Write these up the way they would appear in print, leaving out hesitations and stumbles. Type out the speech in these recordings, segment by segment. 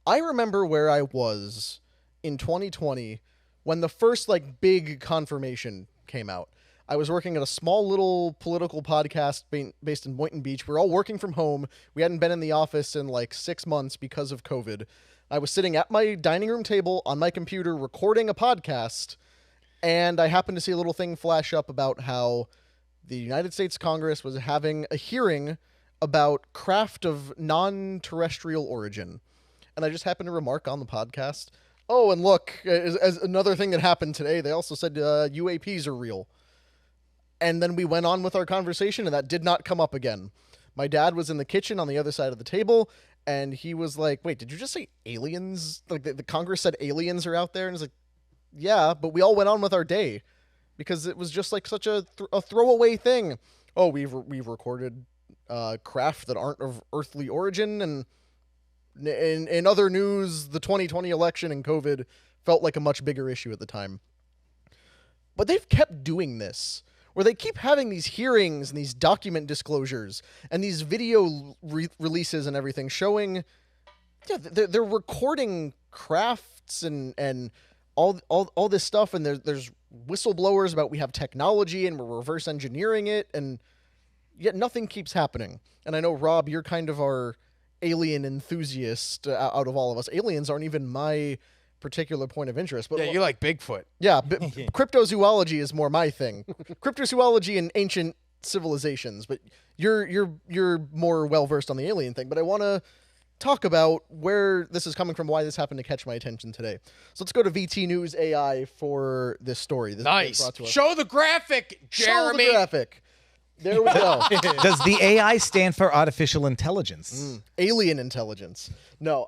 I remember where I was in 2020 when the first like big confirmation came out. I was working at a small little political podcast based in Boynton Beach. We were all working from home. We hadn't been in the office in like 6 months because of COVID. I was sitting at my dining room table on my computer recording a podcast, and I happened to see a little thing flash up about how the United States Congress was having a hearing about craft of non-terrestrial origin. And I just happened to remark on the podcast, oh, and look, as another thing that happened today, they also said UAPs are real. And then we went on with our conversation, and that did not come up again. My dad was in the kitchen on the other side of the table, and he was like, wait, did you just say aliens? Like, the Congress said aliens are out there? And it's like, yeah, but we all went on with our day because it was just like such a throwaway thing. Oh, we've recorded craft that aren't of earthly origin, and in other news, the 2020 election and COVID felt like a much bigger issue at the time. But they've kept doing this, where they keep having these hearings and these document disclosures and these video releases and everything showing, yeah, they're recording crafts and all this stuff, and there's whistleblowers about we have technology and we're reverse engineering it, and yet nothing keeps happening. And I know, Rob, you're kind of our alien enthusiast out of all of us. Aliens aren't even my particular point of interest. But yeah, you like Bigfoot. Yeah, cryptozoology is more my thing. Cryptozoology and ancient civilizations, but you're more well-versed on the alien thing. But I want to talk about where this is coming from, why this happened to catch my attention today. So let's go to VT News AI for this story. This nice. Show the graphic, Jeremy. Show the graphic. There we go. Does the AI stand for artificial intelligence? Alien intelligence. No.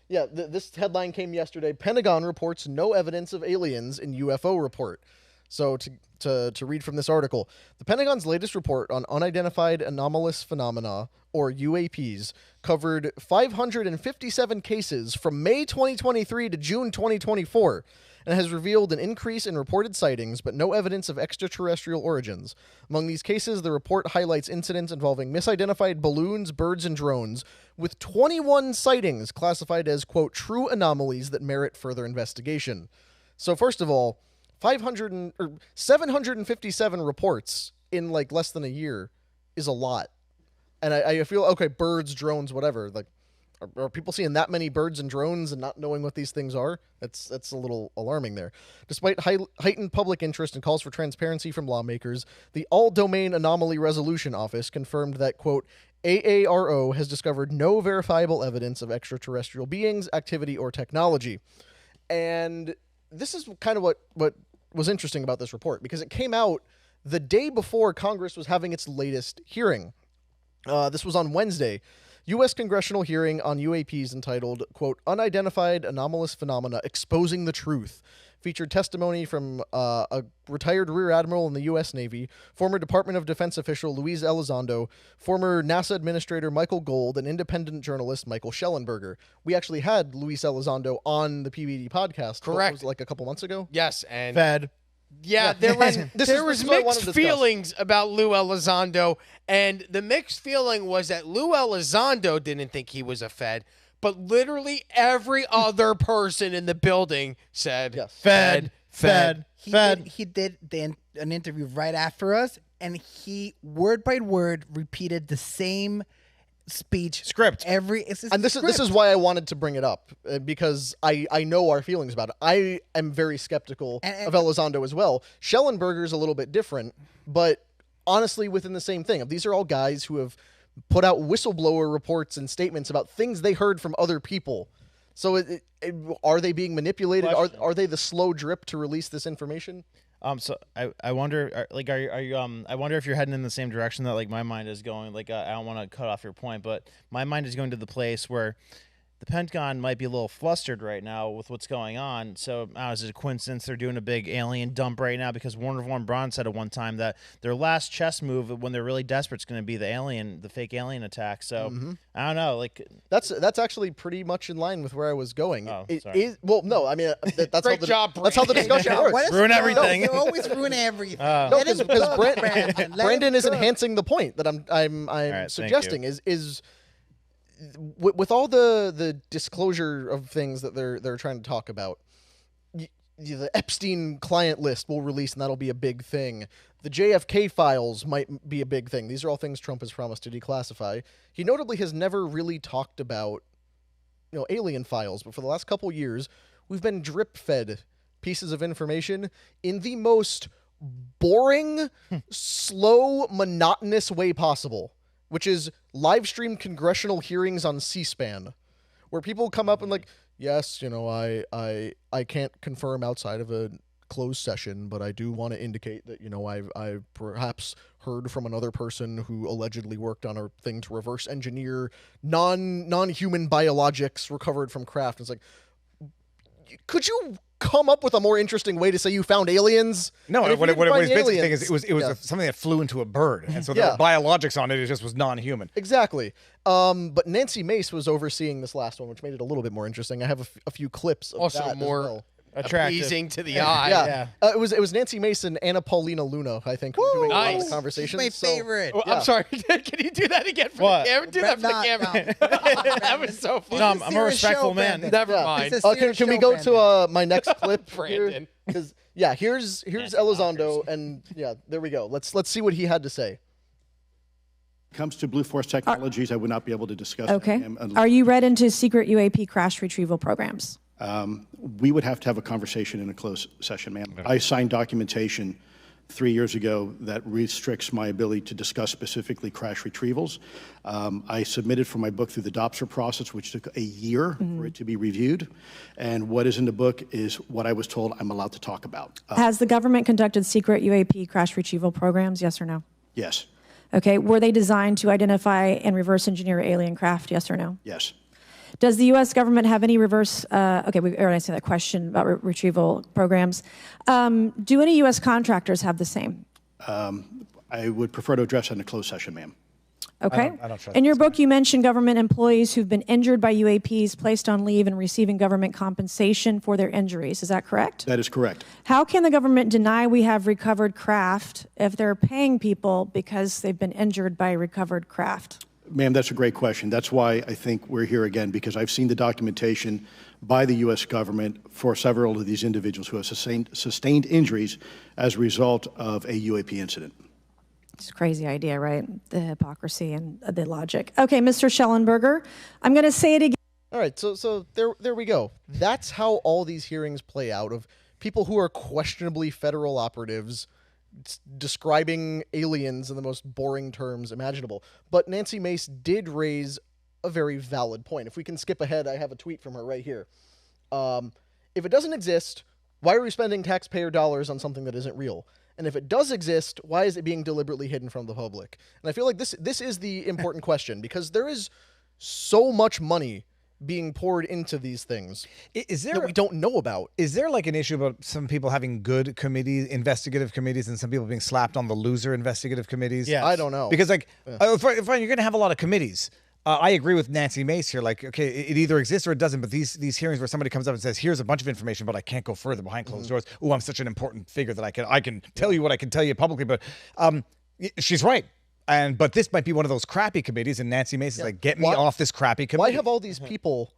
Yeah, this headline came yesterday. Pentagon reports no evidence of aliens in UFO report. So to read from this article, the Pentagon's latest report on unidentified anomalous phenomena, or UAPs, covered 557 cases from May 2023 to June 2024, and has revealed an increase in reported sightings, but no evidence of extraterrestrial origins. Among these cases, the report highlights incidents involving misidentified balloons, birds, and drones, with 21 sightings classified as, quote, true anomalies that merit further investigation. So first of all, 757 reports in like less than a year is a lot. And I feel, okay, birds, drones, whatever, like, are people seeing that many birds and drones and not knowing what these things are? That's a little alarming there. Despite heightened public interest and calls for transparency from lawmakers, the All-Domain Anomaly Resolution Office confirmed that, quote, AARO has discovered no verifiable evidence of extraterrestrial beings, activity, or technology. And this is kind of what was interesting about this report, because it came out the day before Congress was having its latest hearing. This was on Wednesday. U.S. congressional hearing on UAPs entitled, quote, Unidentified Anomalous Phenomena Exposing the Truth, featured testimony from a retired Rear Admiral in the U.S. Navy, former Department of Defense official Luis Elizondo, former NASA Administrator Michael Gold, and independent journalist Michael Schellenberger. We actually had Luis Elizondo on the PBD podcast. Correct. Was it, like a couple months ago? Yes, and Fed. Yeah, there was mixed feelings about Lou Elizondo, and the mixed feeling was that Lou Elizondo didn't think he was a Fed, but literally every other person in the building said, yes. Fed. He did an interview right after us, and he, word by word, repeated the same speech script and this is why I wanted to bring it up, because I know our feelings about it. I am very skeptical of Elizondo as well. Schellenberger is a little bit different, but honestly within the same thing. These are all guys who have put out whistleblower reports and statements about things they heard from other people. So are they being manipulated? Are they the slow drip to release this information? So I wonder, like, are you I wonder if you're heading in the same direction that, like, my mind is going. Like, I don't want to cut off your point, but my mind is going to the place where the Pentagon might be a little flustered right now with what's going on. So, is it a coincidence they're doing a big alien dump right now? Because Warner von Braun said at one time that their last chess move when they're really desperate is going to be the fake alien attack. So, I don't know. Like, that's actually pretty much in line with where I was going. Oh, sorry. Well, no, I mean that's Great job, that's how the discussion works. Ruin everything. You always ruin everything. No, because Brandon is enhancing the point that I'm right, suggesting is with all the disclosure of things that they're trying to talk about, the Epstein client list will release, and that'll be a big thing. The JFK files might be a big thing. These are all things Trump has promised to declassify. He notably has never really talked about, alien files, but for the last couple years, we've been drip-fed pieces of information in the most boring, slow, monotonous way possible, which is live-stream congressional hearings on C-SPAN, where people come up and like, yes, I can't confirm outside of a closed session, but I do want to indicate that, I've perhaps heard from another person who allegedly worked on a thing to reverse engineer non-human biologics recovered from craft. It's like, could you come up with a more interesting way to say you found aliens? No, what it was basically saying is it was something that flew into a bird, and so there were biologics on it. It just was non-human. Exactly. But Nancy Mace was overseeing this last one, which made it a little bit more interesting. I have a few clips of also that more as well. appeasing to the eye. Yeah. It was Nancy Mace and Anna Paulina Luna, I think, who were doing a lot of the conversations. She's my favorite. Oh, I'm sorry. Can you do that again for the camera? Do that for the camera. That was so funny. No, I'm a respectful man. Never mind. Can we go to my next clip, Brandon? Because here's Elizondo, and there we go. Let's see what he had to say. When it comes to Blue Force Technologies, I would not be able to discuss. Okay. Are you read into secret UAP crash retrieval programs? We would have to have a conversation in a closed session, ma'am. I signed documentation 3 years ago that restricts my ability to discuss specifically crash retrievals. I submitted for my book through the DOPSR process, which took a year for it to be reviewed. And what is in the book is what I was told I'm allowed to talk about. Has the government conducted secret UAP crash retrieval programs, yes or no? Yes. Okay. Were they designed to identify and reverse engineer alien craft, yes or no? Yes. Does the U.S. government have any reverse, we already answered that question about retrieval programs. Do any U.S. contractors have the same? I would prefer to address that in a closed session, ma'am. Okay. I don't trust in your book, you mentioned government employees who've been injured by UAPs, placed on leave, and receiving government compensation for their injuries. Is that correct? That is correct. How can the government deny we have recovered craft if they're paying people because they've been injured by recovered craft? Ma'am, that's a great question. That's why I think we're here again, because I've seen the documentation by the U.S. government for several of these individuals who have sustained injuries as a result of a UAP incident. It's a crazy idea, right? The hypocrisy and the logic. Okay, Mr. Schellenberger, I'm going to say it again. All right, so there we go. That's how all these hearings play out, of people who are questionably federal operatives describing aliens in the most boring terms imaginable. But Nancy Mace did raise a very valid point. If we can skip ahead, I have a tweet from her right here. If it doesn't exist, why are we spending taxpayer dollars on something that isn't real? And if it does exist, why is it being deliberately hidden from the public? And I feel like this is the important question, because there is so much money being poured into these things that we don't know about. Is there like an issue about some people having good investigative committees, and some people being slapped on the loser investigative committees? Yeah, I don't know. Because fine, you're going to have a lot of committees. I agree with Nancy Mace here. Like, okay, it either exists or it doesn't. But these hearings where somebody comes up and says, "Here's a bunch of information, but I can't go further behind closed doors." Oh, I'm such an important figure that I can tell you what I can tell you publicly. But she's right. But this might be one of those crappy committees, and Nancy Mace is like, get me off this crappy committee. Why have all these people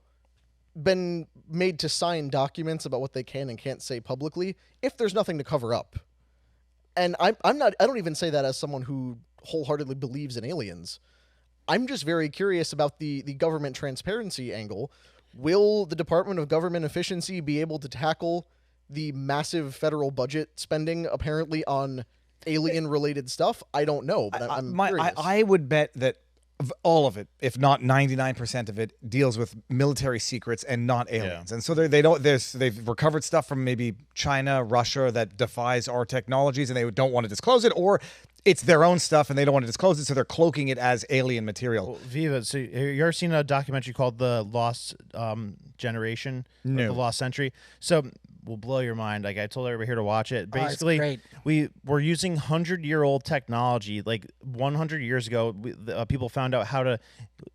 been made to sign documents about what they can and can't say publicly if there's nothing to cover up? And I don't even say that as someone who wholeheartedly believes in aliens. I'm just very curious about the government transparency angle. Will the Department of Government Efficiency be able to tackle the massive federal budget spending apparently on alien-related stuff? I don't know, but I'm curious. I would bet that all of it, if not 99% of it, deals with military secrets and not aliens. And so they've recovered stuff from maybe China, Russia that defies our technologies, and they don't want to disclose it, or it's their own stuff and they don't want to disclose it, so they're cloaking it as alien material. Well, Viva, so you ever seen a documentary called The Lost Generation? No. The Lost Century? So will blow your mind. Like, I told everybody here to watch it. Basically, we were using 100-year-old technology. Like 100 years ago, people found out how to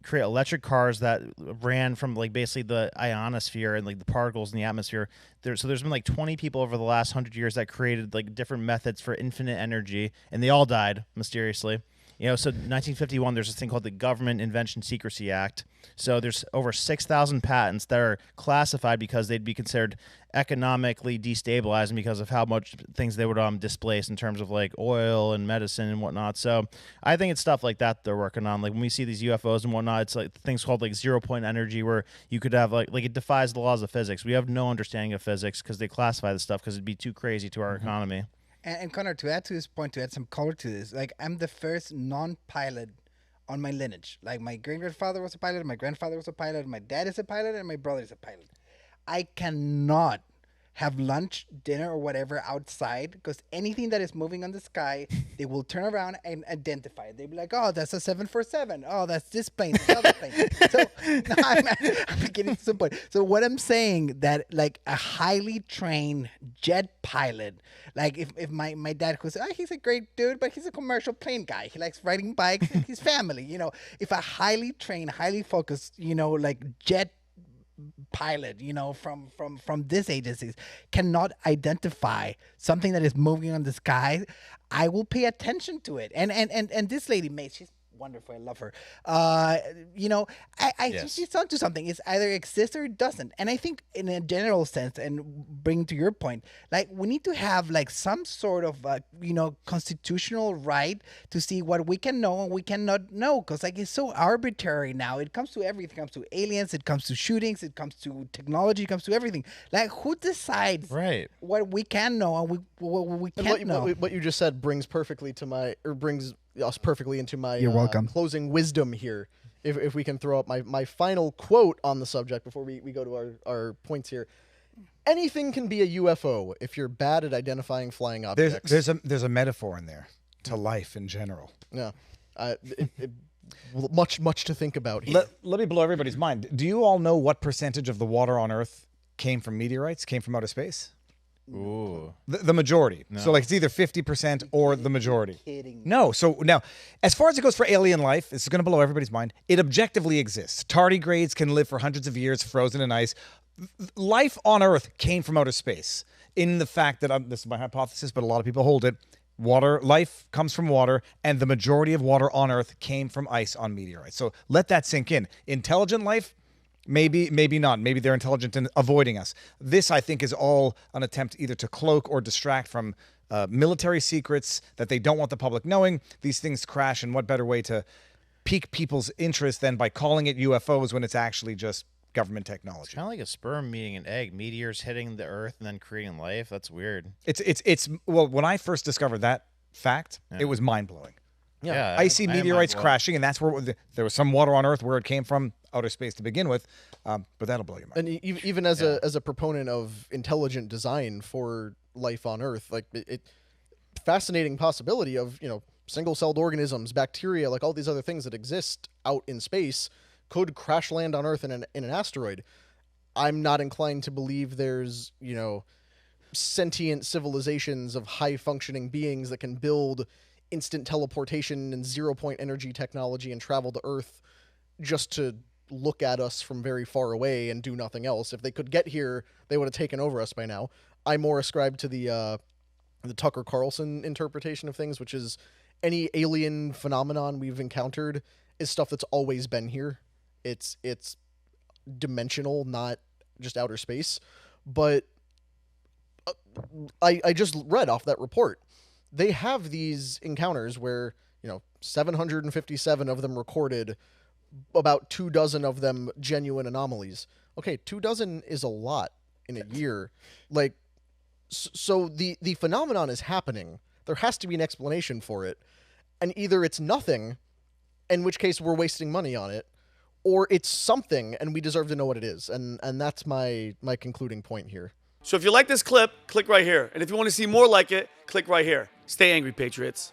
create electric cars that ran from like basically the ionosphere and like the particles in the atmosphere. So there's been like 20 people over the last 100 years that created like different methods for infinite energy, and they all died mysteriously. So 1951, there's this thing called the Government Invention Secrecy Act. So there's over 6,000 patents that are classified because they'd be considered economically destabilizing because of how much things they would displace in terms of like oil and medicine and whatnot. So I think it's stuff like that they're working on. Like when we see these UFOs and whatnot, it's like things called like 0-point energy, where you could have like it defies the laws of physics. We have no understanding of physics because they classify this stuff because it'd be too crazy to our economy. And Connor, to add to this point, to add some color to this, like I'm the first non-pilot on my lineage. Like my great-grandfather was a pilot, my grandfather was a pilot, my dad is a pilot, and my brother is a pilot. I cannot have lunch, dinner, or whatever outside because anything that is moving on the sky, they will turn around and identify it. They'll be like, oh, that's a 747. Oh, that's this plane, this other plane. So no, I'm getting to some point. So what I'm saying that like a highly trained jet pilot, like if my dad goes, he's a great dude, but he's a commercial plane guy. He likes riding bikes and his family, if a highly trained, highly focused, like jet pilot, from these agencies cannot identify something that is moving on the sky, I will pay attention to it. And this lady, May, she's wonderful. I love her. I think she's onto something. It's either exists or it doesn't. And I think in a general sense, and bring to your point, like we need to have like some sort of, constitutional right to see what we can know and we cannot know. Because like it's so arbitrary now. It comes to everything. It comes to aliens. It comes to shootings. It comes to technology. It comes to everything. Like who decides what we can know and what we can't know? What you just said brings us perfectly into my You're welcome. Closing wisdom here. If we can throw up my final quote on the subject before we go to our points here. Anything can be a UFO if you're bad at identifying flying objects. There's a metaphor in there to life in general. Yeah. Much to think about here. Let me blow everybody's mind. Do you all know what percentage of the water on Earth came from meteorites, came from outer space? Ooh. The majority. No. So like it's either 50% or the majority. No. So now, as far as it goes for alien life, this is going to blow everybody's mind. It objectively exists. Tardigrades can live for hundreds of years frozen in ice. Life on Earth came from outer space. In the fact that, this is my hypothesis, but a lot of people hold it, life comes from water, and the majority of water on Earth came from ice on meteorites. So let that sink in. Intelligent life, maybe not. Maybe they're intelligent in avoiding us. This, I think, is all an attempt either to cloak or distract from military secrets that they don't want the public knowing. These things crash, and what better way to pique people's interest than by calling it UFOs when it's actually just government technology? It's kind of like a sperm meeting an egg, meteors hitting the Earth and then creating life. That's weird. Well, when I first discovered that fact, it was mind-blowing. Yeah, icy meteorites crashing, and that's where there was some water on Earth where it came from, outer space to begin with, but that'll blow your mind. And even as a proponent of intelligent design for life on Earth, like it fascinating possibility of single-celled organisms, bacteria, like all these other things that exist out in space could crash land on Earth in an asteroid. I'm not inclined to believe there's sentient civilizations of high-functioning beings that can build instant teleportation and 0-point energy technology and travel to Earth just to look at us from very far away and do nothing else. If they could get here, they would have taken over us by now. I more ascribe to the Tucker Carlson interpretation of things, which is any alien phenomenon we've encountered is stuff that's always been here. It's dimensional, not just outer space. But I just read off that report. They have these encounters where, 757 of them recorded, about 24 of them genuine anomalies. Okay, 24 is a lot in a year. Like, so the phenomenon is happening. There has to be an explanation for it. And either it's nothing, in which case we're wasting money on it, or it's something and we deserve to know what it is. And that's my concluding point here. So if you like this clip, click right here. And if you want to see more like it, click right here. Stay angry, Patriots.